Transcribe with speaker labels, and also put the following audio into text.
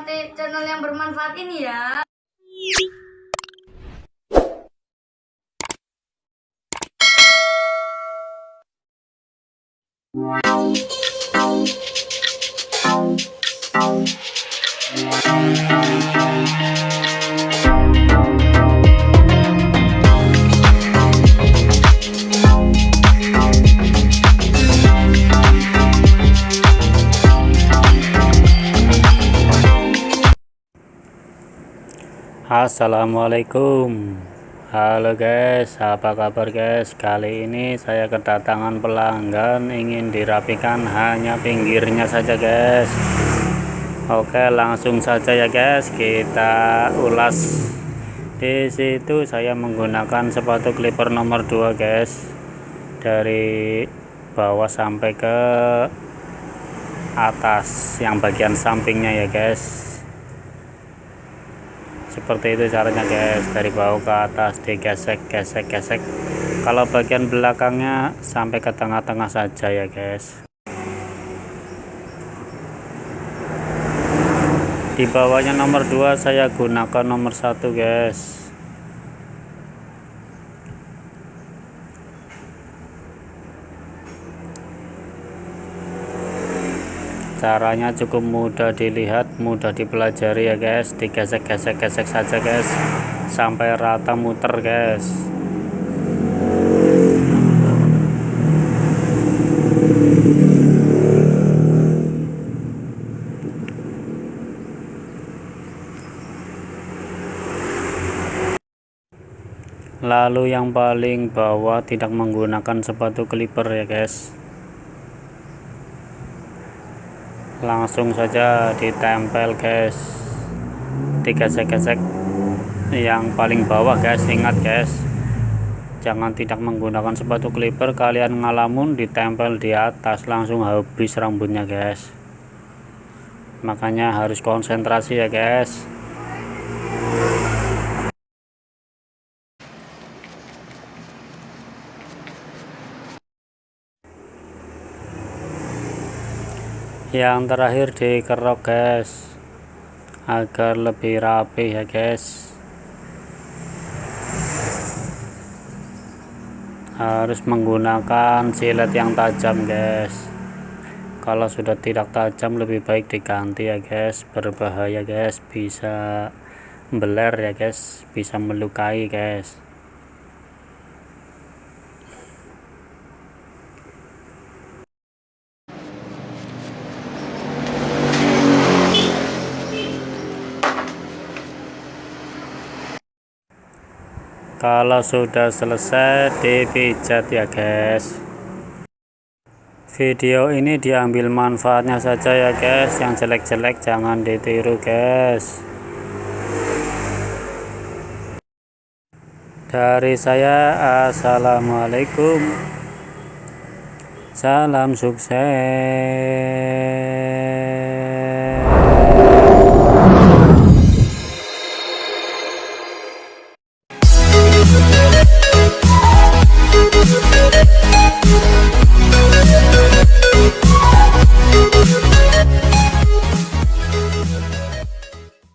Speaker 1: channel yang bermanfaat ini ya.
Speaker 2: Assalamualaikum. Halo guys, apa kabar guys? Kali ini saya kedatangan pelanggan ingin dirapikan hanya pinggirnya saja guys. Oke, langsung saja ya guys, kita ulas. Di situ saya menggunakan sepatu clipper nomor 2 guys, dari bawah sampai ke atas yang bagian sampingnya ya guys. Seperti itu caranya guys, dari bawah ke atas digesek. Kalau bagian belakangnya sampai ke tengah-tengah saja ya guys. Di bawahnya nomor 2 saya gunakan nomor 1 guys. Caranya cukup mudah dilihat, mudah dipelajari ya guys. Digesek saja guys sampai rata muter guys. Lalu yang paling bawah tidak menggunakan sepatu clipper ya guys, langsung saja ditempel guys, digesek yang paling bawah guys. Ingat guys, jangan tidak menggunakan sepatu clipper, kalian ngalamun ditempel di atas langsung habis rambutnya guys. Makanya harus konsentrasi ya guys. Yang terakhir dikerok guys, agar lebih rapi ya guys. Harus menggunakan silet yang tajam guys. Kalau sudah tidak tajam lebih baik diganti ya guys, berbahaya guys, bisa beler ya guys, bisa melukai guys. Kalau sudah selesai dipijat ya guys. Video ini diambil manfaatnya saja ya guys, yang jelek-jelek jangan ditiru guys. Dari saya, assalamualaikum, salam sukses.